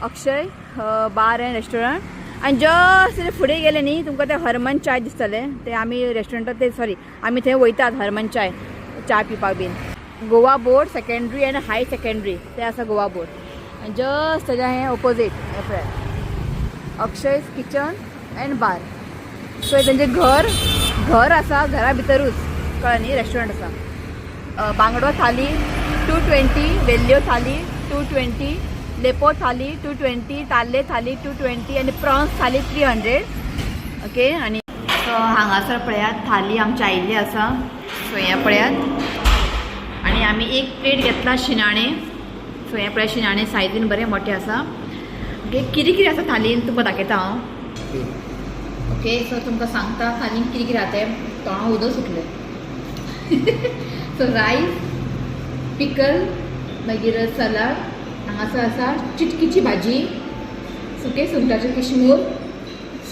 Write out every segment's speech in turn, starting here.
अक्षय बार end restaurant आणि just फुडें गेले न्ही तुमकां ते हरमन चाय दिसतले ते आमी रेस्टॉरंटात ते सॉरी आमी थंय वयतात हरमन चाय पिवपाक बीन Goa board secondary and higher secondary ते आसा गोवा बोर्ड आनी जस्ट तेज्या हें opposite Akshay kitchen and bar so तेंचें घर आसा घरा भितरूच कळ्ळें न्ही रेस्टॉरंट आसा बांगडो थाली 220 वेल्ल्यो थाली 220 लेपो थाली 220 ताल्ले थाली 220 आणि प्रॉन्स थाली 300 ओके आणि सो हांगासर पळयात थाली आमची आयिल्ली आसा सो हें पळयात आणि आमी एक प्लेट घेतला शिणाणे सो हें पळय शिणाणे सायजीन बरें मोठे आसा ओके कितें आसा थालीन तुमकां दाखयता हांव ओके सो तुमकां सांगता थालीन कितें आसा तें तोंडां उदक सुटलें सो रायस पिकल मागीर सलाड हांगासर आसा चिटकीची भाजी सुके सुंगटाचे किशमूर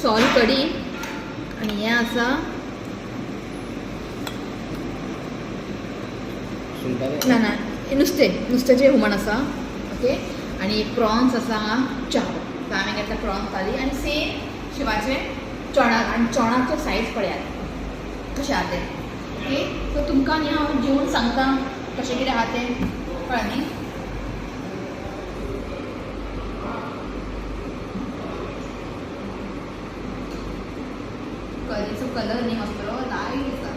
सोल कडी आणि हें आसा ना नुस्त्याचें हुमण आसा ओके आणि प्रॉन्स आसा हांगा 4 सो हांवें घेतला प्रॉन्स थाली आणि सेम शिवाचे चणाक आणि चणाचो सायज पळयात कशें आहा तें ओके सो तुमकां न्ही हांव जेवण सांगता कशें कितें आहा तें कळ्ळें न्ही करीचो कलर न्ही असलो लायट आसा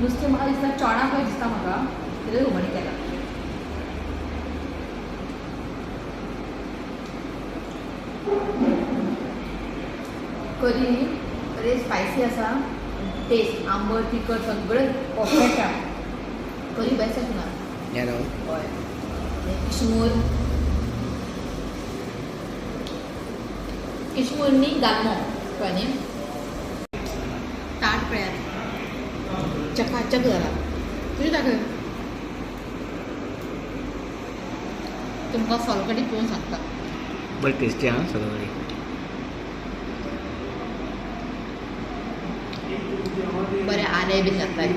नुस्तें म्हाका दिसता चणा खंय दिसता म्हाका तेजेर हुमण केला करी बरें स्पायसी आसा टेस्ट आंबट तिखट सगळें परफेक्ट आहा करी बेस्ट आसा हय किशमूर न्ही गालमो कळ्ळें न्ही ताट पळयात चकाचक जाला तुजें दाखय तुमकां सोलकडी पळोवन सांगता बरें टेस्टी आहा सोलकडी बरें आलें बीन घातलाय